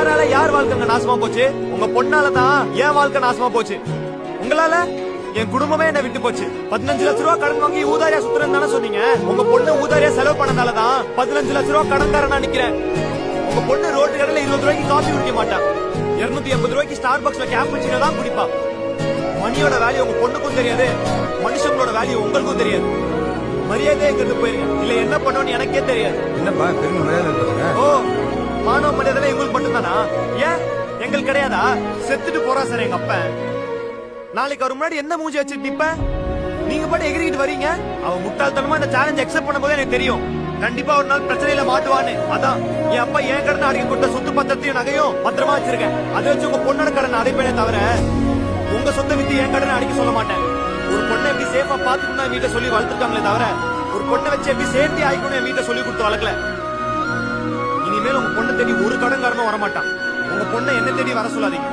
யாரால யார் வாழ்க்கைங்க நாசமா போச்சு? உங்க பொண்ணாலதான் என் வாழ்க்கை நாசமா போச்சு. உங்களால என் குடும்பமே என்ன விட்டு போச்சு. 15 லட்ச ரூபா கடன் வாங்கி ஊதாரியா சுத்துறேன்னு தானே சொன்னீங்க. உங்க பொண்ணு ஊதாரியா செலவு பண்ணதாலதான் 15 லட்ச ரூபா கடன்காரனா நிக்கிறேன். உங்க பொண்ணு ரோட்டு கடையில 20 ரூபாய்க்கு காஃபி குடிக்க மாட்டா. 280 ரூபாய்க்கு ஸ்டார் பாக்ஸ்ல கேப்புச்சினோ தான் குடிப்பா. மணியோட வேல்யூ உங்க பொண்ணுக்கும் தெரியாது, மனுஷங்களோட வேல்யூ உங்களுக்கும் தெரியாது. மரியாதை எங்கிட்டு போயிருங்க, இல்ல என்ன பண்ணணும்னு எனக்கே தெரியாது. என்னப்பா பெரிய மரியாதை? ஓ, மானவ மரியாதை எங்களுக்கு மட்டும்தானா? ஏன் எங்களுக்கு கிடையாதா? செத்துட்டு போறா சார் எங்க அப்பா. நாளைக்கு அவர் முன்னாடி என்ன மூஞ்சி வச்சுட்டு நிப்ப? நீங்க பாட்டு எகிரிக்கிட்டு வரீங்க. அவன் முட்டாள்தனமா இந்த சேலஞ்ச் அக்செப்ட் பண்ணும்போது எனக்கு தெரியும் கண்டிப்பா ஒரு நாள் பிரச்சனையில மாட்டுவான்னு. அதான் என் அப்பா என் கடனை அடிக்க கொடுத்த சொத்து பத்திரத்தையும் நகையும் பத்திரமா வச்சிருக்கேன். அதை வச்சு உங்க பொண்ணோட கடனை அடைப்பேனே தவிர உங்க சொத்தை வித்து என் கடனை அடிக்க சொல்ல மாட்டேன். ஒரு பொண்ணை எப்படி சேஃபா பாத்துக்கணும் என் வீட்டை சொல்லி வளர்த்துருக்காங்களே தவிர ஒரு பொண்ணை வச்சு எப்படி சேஃப்டி ஆயிக்கணும் என் வீட்டை சொல்லி கொடுத்து வளர்க்கல. இனிமேல் உங்க பொண்ணை தேடி ஒரு கடன்காரனும் வரமாட்டான். உங்க பொண்ணை என்ன தேடி வர சொல்லாதீங்க.